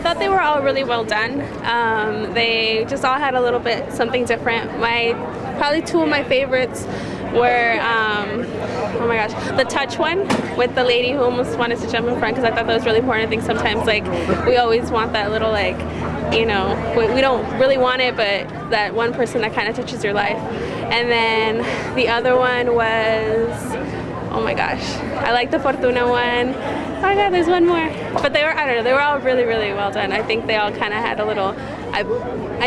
thought they were all really well done. They just all had a little bit something different. Probably two of my favorites were, oh my gosh, the touch one with the lady who almost wanted to jump in front, because I thought that was really important. I think sometimes we always want that little we don't really want it, but that one person that kind of touches your life. And then the other one was, oh my gosh, I like the Fortuna one. Oh my god, there's one more. But they were all really, really well done. I think they all kind of had a little, I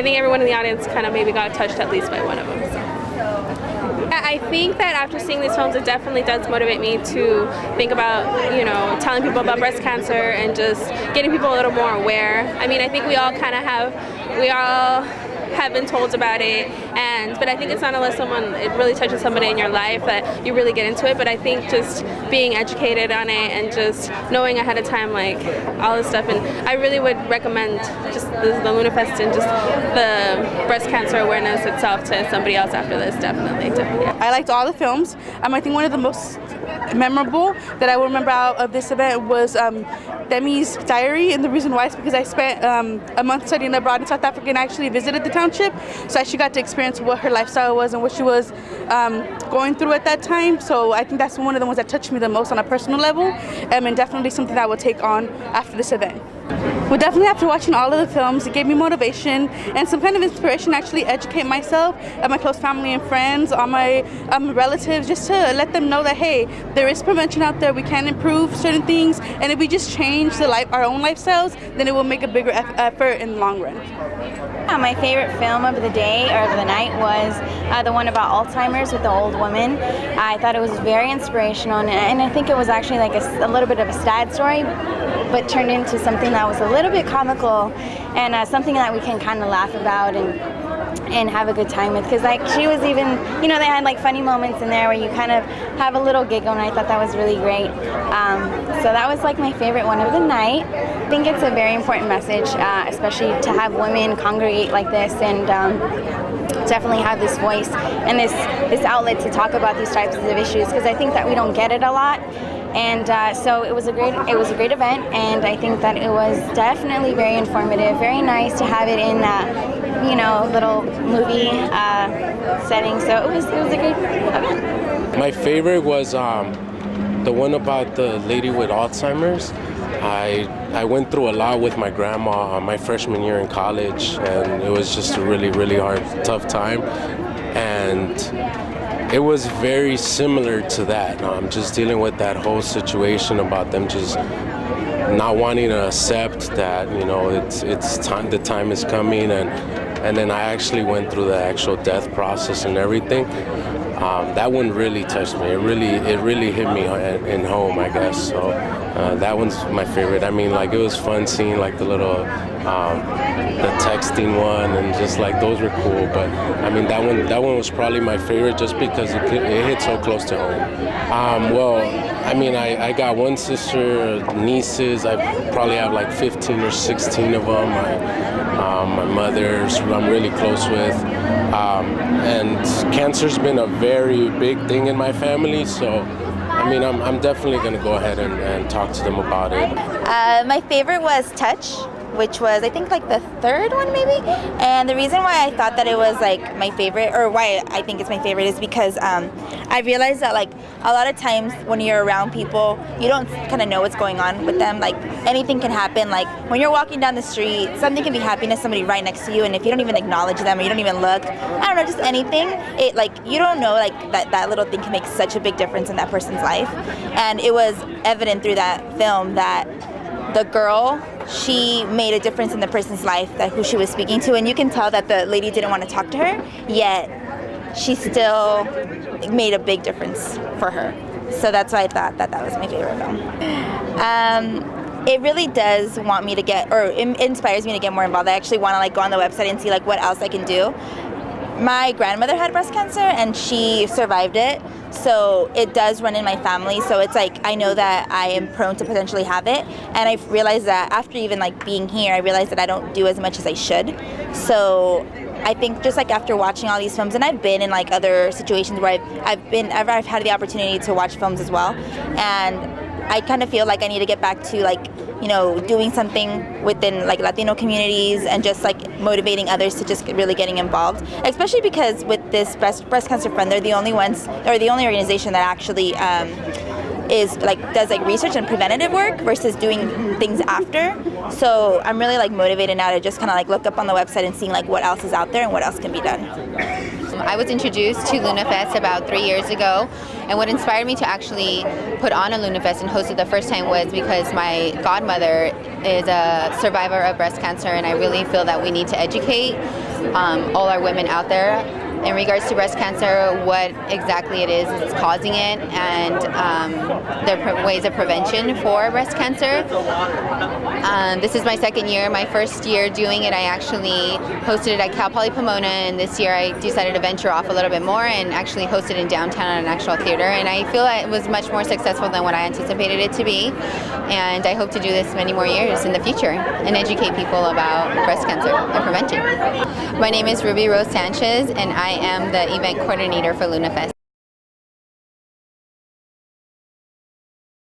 think everyone in the audience kind of maybe got touched at least by one of them. So. I think that after seeing these films, it definitely does motivate me to think about, telling people about breast cancer and just getting people a little more aware. I mean, I think we all have been told about it, but I think it's not unless it really touches somebody in your life that you really get into it. But I think just being educated on it and just knowing ahead of time all this stuff, and I really would recommend just the LunaFest and just the breast cancer awareness itself to somebody else after this, definitely. Yeah. I liked all the films. I think one of the most memorable that I will remember out of this event was Demi's diary, and the reason why is because I spent a month studying abroad in South Africa and actually visited the township, so I actually got to experience what her lifestyle was and what she was going through at that time. So I think that's one of the ones that touched me the most on a personal level, and definitely something that I will take on after this event. Well, definitely after watching all of the films, it gave me motivation and some kind of inspiration to actually educate myself and my close family and friends, all my relatives, just to let them know that, hey, there is prevention out there, we can improve certain things, and if we just change our own lifestyles, then it will make a bigger effort in the long run. My favorite film of the day or of the night was the one about Alzheimer's with the old woman. I thought it was very inspirational, and I think it was actually like a little bit of a sad story, but turned into something that was a little bit comical and something that we can kind of laugh about and have a good time with, because she was even, they had funny moments in there where you kind of have a little giggle, and I thought that was really great. So that was my favorite one of the night. I think it's a very important message, especially to have women congregate like this and definitely have this voice and this outlet to talk about these types of issues, because I think that we don't get it a lot. And so it was a great event, and I think that it was definitely very informative, very nice to have it in little movie setting. So it was a great event. My favorite was the one about the lady with Alzheimer's. I went through a lot with my grandma my freshman year in college, and it was just a really, really hard, tough time. And it was very similar to that. Just dealing with that whole situation about them just not wanting to accept that, it's time, the time is coming, and then I actually went through the actual death process and everything. That one really touched me. It really hit me in home, I guess. So that one's my favorite. I mean, it was fun seeing the little the texting one, and just those were cool. But I mean, that one was probably my favorite just because it hit so close to home. Well, I mean, I got one sister, nieces. I probably have 15 or 16 of them. My mother's who I'm really close with. And cancer's been a very big thing in my family, so I mean, I'm definitely going to go ahead and talk to them about it. My favorite was Touch, which was I think the third one maybe. And the reason why I thought that it was my favorite, or why I think it's my favorite, is because I realized that a lot of times when you're around people, you don't kind of know what's going on with them. Anything can happen. When you're walking down the street, something can be happening to somebody right next to you, and if you don't even acknowledge them or you don't even look, I don't know, just anything, it you don't know that little thing can make such a big difference in that person's life. And it was evident through that film that the girl, she made a difference in the person's life who she was speaking to, and you can tell that the lady didn't want to talk to her, yet she still made a big difference for her. So that's why I thought that was my favorite film. It really does want me to it inspires me to get more involved. I actually want to go on the website and see what else I can do. My grandmother had breast cancer and she survived it, so it does run in my family. So it's I know that I am prone to potentially have it, and I've realized that after even being here, I realized that I don't do as much as I should. So I think just after watching all these films, and I've been in other situations where I've had the opportunity to watch films as well, and I kind of feel I need to get back to doing something within like Latino communities and just like motivating others to just really getting involved. Especially because with this breast cancer fund, they're the only ones, or the only organization that actually does like research and preventative work versus doing things after. So I'm really like motivated now to just kind of like look up on the website and seeing like what else is out there and what else can be done. I was introduced to LunaFest about 3 years ago, and what inspired me to actually put on a LunaFest and host it the first time was because my godmother is a survivor of breast cancer, and I really feel that we need to educate all our women out there in regards to breast cancer, what exactly it is that's causing it, and the ways of prevention for breast cancer. This is my second year. My first year doing it, I actually hosted it at Cal Poly Pomona, and this year I decided to venture off a little bit more and actually hosted in downtown at an actual theater. And I feel that it was much more successful than what I anticipated it to be. And I hope to do this many more years in the future and educate people about breast cancer and prevention. My name is Ruby Rose Sanchez, and I am the event coordinator for LunaFest.